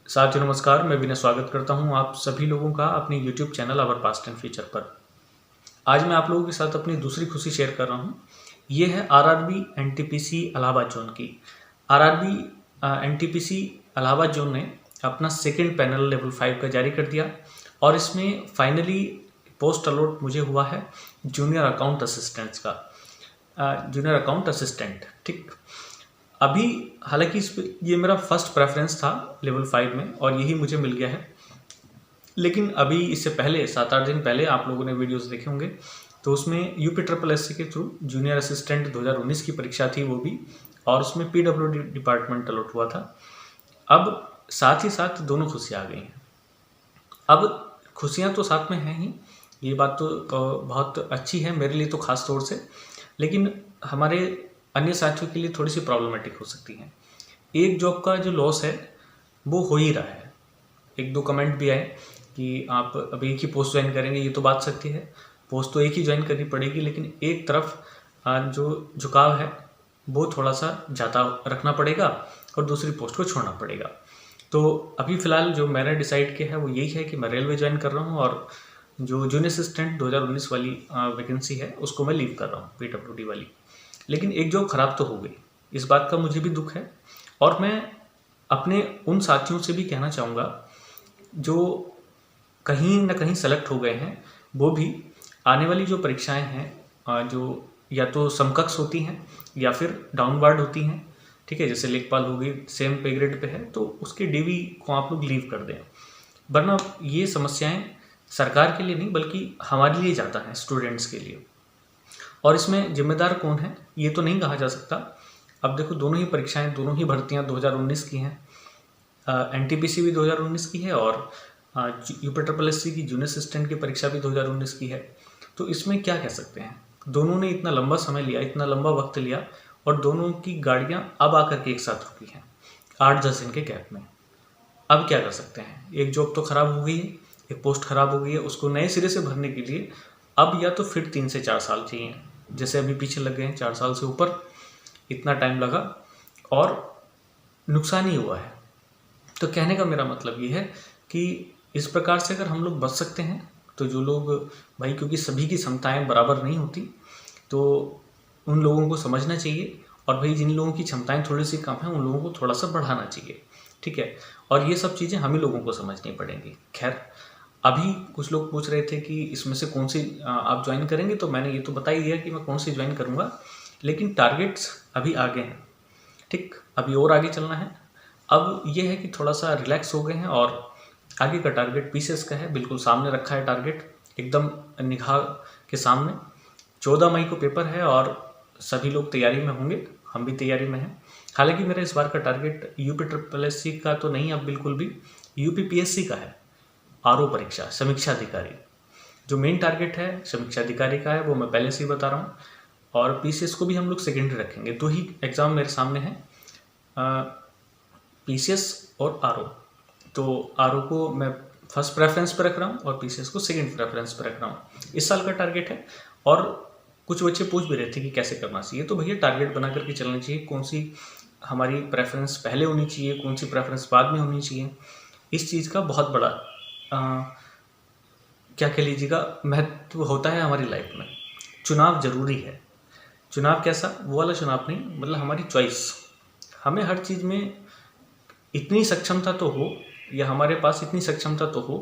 साथियों नमस्कार, मैं विनय स्वागत करता हूं आप सभी लोगों का अपने YouTube channel our past and future पर। आज मैं आप लोगों के साथ अपनी दूसरी खुशी शेयर कर रहा हूं। ये है आरआरबी एनटीपीसी इलाहाबाद जोन की। आरआरबी एनटीपीसी इलाहाबाद जोन ने अपना सेकंड पैनल लेवल 5 का जारी कर दिया और इसमें फाइनली पोस्ट अलॉट मुझे हुआ है जूनियर अकाउंट असिस्टेंट्स का, जूनियर अकाउंट असिस्टेंट। ठीक, अभी हालांकि ये मेरा फर्स्ट प्रेफरेंस था लेवल 5 में और यही मुझे मिल गया है, लेकिन अभी इससे पहले 7-8 दिन पहले आप लोगों ने वीडियोस देखे होंगे तो उसमें UPSSC के थ्रू जूनियर असिस्टेंट 2019 की परीक्षा थी वो भी, और उसमें PWD डिपार्टमेंट अलॉट हुआ था। अब साथ ही साथ दोनों खुशियाँ आ गई हैं। अब खुशियाँ तो साथ में हैं ही, ये बात तो बहुत अच्छी है मेरे लिए तो ख़ास तौर से, लेकिन हमारे अन्य साथियों के लिए थोड़ी सी प्रॉब्लमेटिक हो सकती हैं। एक जॉब का जो लॉस है वो हो ही रहा है। एक दो कमेंट भी आए कि आप अब एक ही पोस्ट ज्वाइन करेंगे, ये तो बात सकती है, पोस्ट तो एक ही ज्वाइन करनी पड़ेगी, लेकिन एक तरफ जो झुकाव है वो थोड़ा सा ज़्यादा रखना पड़ेगा और दूसरी पोस्ट को छोड़ना पड़ेगा। तो अभी फ़िलहाल जो मैंने डिसाइड किया है वो यही है कि मैं रेलवे ज्वाइन कर रहा हूँ और जो जूनियर असिस्टेंट 2019 वाली वैकेंसी है उसको मैं लीव कर रहा हूँ, PWD वाली। लेकिन एक जॉब ख़राब तो हो गई, इस बात का मुझे भी दुख है और मैं अपने उन साथियों से भी कहना चाहूँगा जो कहीं ना कहीं सेलेक्ट हो गए हैं, वो भी आने वाली जो परीक्षाएं हैं जो या तो समकक्ष होती हैं या फिर डाउनवर्ड होती हैं, ठीक है, जैसे लेखपाल हो गई, सेम पे ग्रेड पे है तो उसके DV को आप लोग लीव कर दें, वरना ये समस्याएं सरकार के लिए नहीं बल्कि हमारे लिए ज़्यादा हैं, स्टूडेंट्स के लिए। और इसमें जिम्मेदार कौन है ये तो नहीं कहा जा सकता। अब देखो, दोनों ही परीक्षाएं, दोनों ही भर्तियां 2019 की हैं। NTPC भी 2019 की है और UPSSC की जूनियर असिस्टेंट की परीक्षा भी 2019 की है। तो इसमें क्या कह सकते हैं, दोनों ने इतना लंबा समय लिया, इतना लंबा वक्त लिया और दोनों की गाड़ियां अब आकर के एक साथ रुकी हैं 8-10 दिन के गैप में। अब क्या कर सकते हैं, एक जॉब तो ख़राब हो गई है, एक पोस्ट ख़राब हो गई है, उसको नए सिरे से भरने के लिए अब या तो फिर 3 से 4 साल चाहिए, जैसे अभी पीछे लग गए हैं 4 साल से ऊपर, इतना टाइम लगा और नुकसान ही हुआ है। तो कहने का मेरा मतलब ये है कि इस प्रकार से अगर हम लोग बच सकते हैं तो जो लोग भाई, क्योंकि सभी की क्षमताएं बराबर नहीं होती, तो उन लोगों को समझना चाहिए और भाई जिन लोगों की क्षमताएं थोड़ी सी कम हैं उन लोगों को थोड़ा सा बढ़ाना चाहिए, ठीक है। और ये सब चीज़ें हम ही लोगों को समझनी पड़ेंगी। खैर, अभी कुछ लोग पूछ रहे थे कि इसमें से कौन सी आप ज्वाइन करेंगे, तो मैंने ये तो बता ही दिया कि मैं कौन सी ज्वाइन करूँगा, लेकिन टारगेट्स अभी आगे हैं, ठीक, अभी और आगे चलना है। अब ये है कि थोड़ा सा रिलैक्स हो गए हैं और आगे का टारगेट PCS का है, बिल्कुल सामने रखा है टारगेट, एकदम निगाह के सामने। 14 मई को पेपर है और सभी लोग तैयारी में होंगे, हम भी तैयारी में हैं। हालांकि मेरा इस बार का टारगेट UPSSC का तो नहीं, अब बिल्कुल भी UPPSC का है, RO परीक्षा, समीक्षा अधिकारी। जो मेन टारगेट है समीक्षा अधिकारी का है वो मैं पहले से ही बता रहा हूँ, और PCS को भी हम लोग सेकेंडरी रखेंगे। दो ही एग्ज़ाम मेरे सामने हैं, PCS और RO। तो RO को मैं फर्स्ट प्रेफरेंस पर रख रहा हूँ और PCS को सेकंड प्रेफरेंस पर रख रहा हूँ। इस साल का टारगेट है। और कुछ बच्चे पूछ भी रहे थे कि कैसे करना चाहिए, तो भैया टारगेट बना करके चलना चाहिए, कौन सी हमारी प्रेफरेंस पहले होनी चाहिए, कौन सी प्रेफरेंस बाद में होनी चाहिए। इस चीज़ का बहुत बड़ा क्या कह लीजिएगा महत्व होता है हमारी लाइफ में। चुनाव ज़रूरी है। चुनाव कैसा, वो वाला चुनाव नहीं, मतलब हमारी चॉइस। हमें हर चीज़ में इतनी सक्षमता तो हो, या हमारे पास इतनी सक्षमता तो हो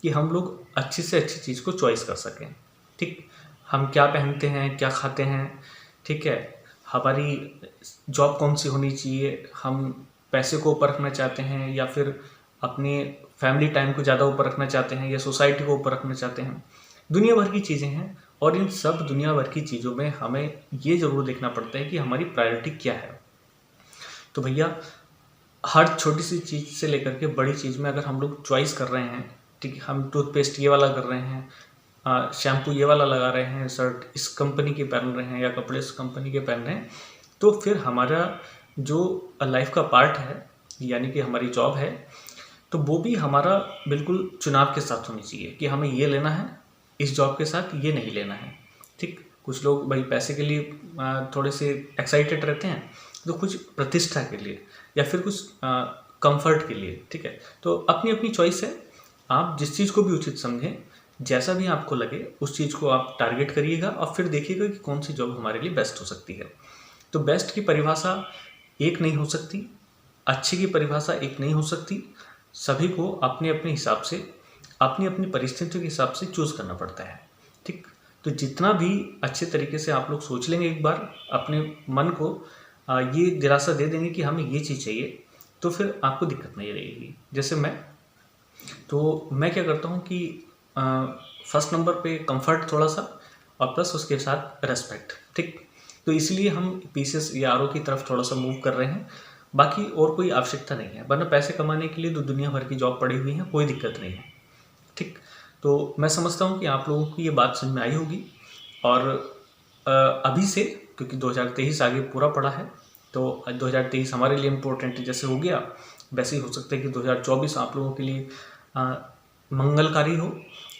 कि हम लोग अच्छी से अच्छी चीज़ को चॉइस कर सकें, ठीक। हम क्या पहनते हैं, क्या खाते हैं, ठीक है, हमारी जॉब कौन सी होनी चाहिए, हम पैसे को ऊपर रखना चाहते हैं या फिर अपने फैमिली टाइम को ज़्यादा ऊपर रखना चाहते हैं या सोसाइटी को ऊपर रखना चाहते हैं। दुनिया भर की चीज़ें हैं और इन सब दुनिया भर की चीज़ों में हमें ये ज़रूर देखना पड़ता है कि हमारी प्रायोरिटी क्या है। तो भैया, हर छोटी सी चीज़ से लेकर के बड़ी चीज़ में अगर हम लोग चॉइस कर रहे हैं, ठीक है, हम टूथपेस्ट ये वाला कर रहे हैं, शैम्पू ये वाला लगा रहे हैं, शर्ट इस कंपनी के पहन रहे हैं या कपड़े इस कंपनी के पहन रहे हैं, तो फिर हमारा जो लाइफ का पार्ट है यानी कि हमारी जॉब है, तो वो भी हमारा बिल्कुल चुनाव के साथ होनी चाहिए कि हमें ये लेना है, इस जॉब के साथ ये नहीं लेना है, ठीक। कुछ लोग भाई पैसे के लिए थोड़े से एक्साइटेड रहते हैं, तो कुछ प्रतिष्ठा के लिए या फिर कुछ कंफर्ट के लिए, ठीक है। तो अपनी अपनी चॉइस है, आप जिस चीज़ को भी उचित समझें, जैसा भी आपको लगे उस चीज़ को आप टारगेट करिएगा और फिर देखिएगा कि कौन सी जॉब हमारे लिए बेस्ट हो सकती है। तो बेस्ट की परिभाषा एक नहीं हो सकती, अच्छी की परिभाषा एक नहीं हो सकती, सभी को अपने अपने हिसाब से, अपनी अपनी परिस्थितियों के हिसाब से चूज़ करना पड़ता है, ठीक। तो जितना भी अच्छे तरीके से आप लोग सोच लेंगे, एक बार अपने मन को ये दिलासा दे देंगे कि हमें ये चीज़ चाहिए, तो फिर आपको दिक्कत नहीं रहेगी। जैसे मैं क्या करता हूँ कि फर्स्ट नंबर पे कंफर्ट थोड़ा सा, और प्लस उसके साथ रेस्पेक्ट, ठीक। तो इसलिए हम पीसीएस या आरओ की तरफ थोड़ा सा मूव कर रहे हैं, बाकी और कोई आवश्यकता नहीं है, वरना पैसे कमाने के लिए तो दुनिया भर की जॉब पड़ी हुई है, कोई दिक्कत नहीं है, ठीक। तो मैं समझता हूँ कि आप लोगों को ये बात समझ में आई होगी। और अभी से, क्योंकि 2023 आगे पूरा पड़ा है, तो 2023 हमारे लिए इम्पोर्टेंट जैसे हो गया, वैसे ही हो सकता है कि 2024 आप लोगों के लिए मंगलकारी हो,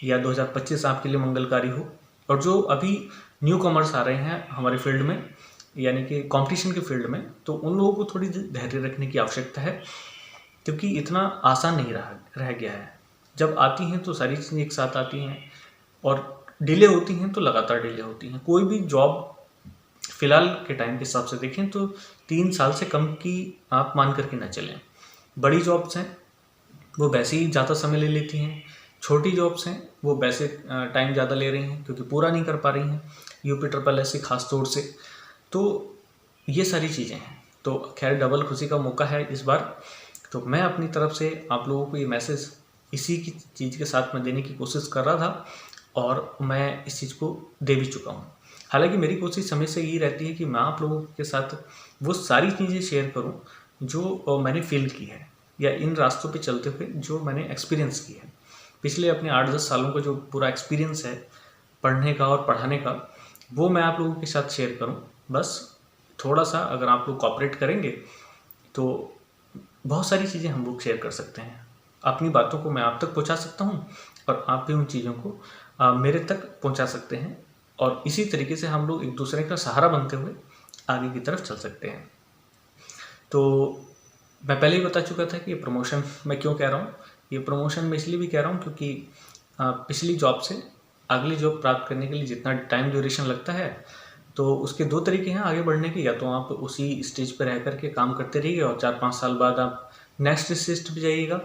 या 2025 आपके लिए मंगलकारी हो। और जो अभी न्यू कमर्स आ रहे हैं हमारे फील्ड में, यानी कि कंपटीशन के फील्ड में, तो उन लोगों को थोड़ी धैर्य रखने की आवश्यकता है, क्योंकि इतना आसान नहीं रह गया है। जब आती हैं तो सारी चीज़ें एक साथ आती हैं, और डिले होती हैं तो लगातार डिले होती हैं। कोई भी जॉब फ़िलहाल के टाइम के हिसाब से देखें तो 3 साल से कम की आप मान करके ना चलें। बड़ी जॉब्स हैं वो वैसे ही ज़्यादा समय ले लेती हैं, छोटी जॉब्स हैं वो वैसे टाइम ज़्यादा ले रही हैं क्योंकि पूरा नहीं कर पा रही हैं, यूपी ट्रिपल एस खास तौर से। तो ये सारी चीज़ें हैं। तो खैर डबल खुशी का मौका है इस बार। तो मैं अपनी तरफ से आप लोगों को ये मैसेज इसी की चीज़ के साथ में देने की कोशिश कर रहा था, और मैं इस चीज़ को दे भी चुका हूँ। हालांकि मेरी कोशिश हमेशा यही रहती है कि मैं आप लोगों के साथ वो सारी चीज़ें शेयर करूँ जो मैंने फील की है, या इन रास्तों पे चलते हुए जो मैंने एक्सपीरियंस की है। पिछले अपने 8-10 सालों का जो पूरा एक्सपीरियंस है पढ़ने का और पढ़ाने का, वो मैं आप लोगों के साथ शेयर करूं। बस थोड़ा सा अगर आप लोग कोऑपरेट करेंगे तो बहुत सारी चीज़ें हम लोग शेयर कर सकते हैं। अपनी बातों को मैं आप तक पहुंचा सकता हूं, और आप भी उन चीज़ों को मेरे तक पहुंचा सकते हैं, और इसी तरीके से हम लोग एक दूसरे का सहारा बनते हुए आगे की तरफ चल सकते हैं। तो मैं पहले ही बता चुका था कि ये प्रमोशन मैं क्यों कह रहा हूँ। ये प्रमोशन मैं इसलिए भी कह रहा हूँ क्योंकि पिछली जॉब से अगली जॉब प्राप्त करने के लिए जितना टाइम ड्यूरेशन लगता है, तो उसके 2 तरीके हैं आगे बढ़ने के। या तो आप उसी स्टेज पर रह करके काम करते रहिए और 4-5 साल बाद आप नेक्स्ट स्टेज पर जाइएगा,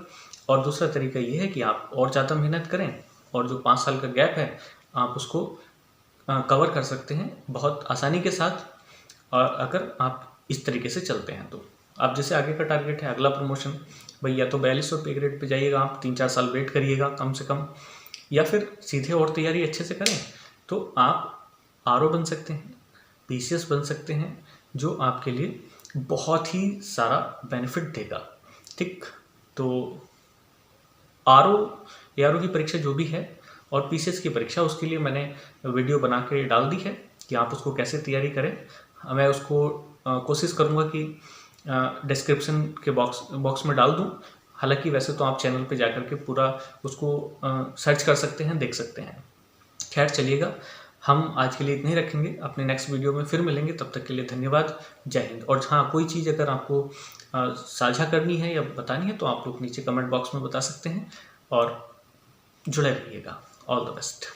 और दूसरा तरीका ये है कि आप और ज़्यादा मेहनत करें, और जो 5 साल का गैप है आप उसको कवर कर सकते हैं बहुत आसानी के साथ, और अगर आप इस तरीके से चलते हैं तो। आप जैसे आगे का टारगेट है अगला प्रमोशन, भाई या तो 4200 पे ग्रेड पे जाइएगा आप, 3-4 साल वेट करिएगा कम से कम, या फिर सीधे और तैयारी अच्छे से करें तो आप आरओ बन सकते हैं, पीसीएस बन सकते हैं, जो आपके लिए बहुत ही सारा बेनिफिट देगा, ठीक। तो आरओ की परीक्षा जो भी है और पीसीएस की परीक्षा, उसके लिए मैंने वीडियो बना के डाल दी है कि आप उसको कैसे तैयारी करें। मैं उसको कोशिश करूँगा कि डिस्क्रिप्शन के बॉक्स में डाल दूं। हालांकि वैसे तो आप चैनल पे जाकर के पूरा उसको सर्च कर सकते हैं, देख सकते हैं। खैर चलिएगा, हम आज के लिए इतने ही रखेंगे, अपने नेक्स्ट वीडियो में फिर मिलेंगे। तब तक के लिए धन्यवाद, जय हिंद। और हाँ, कोई चीज़ अगर आपको साझा करनी है या बतानी है तो आप लोग नीचे कमेंट बॉक्स में बता सकते हैं, और जुड़े रहिएगा। All the best.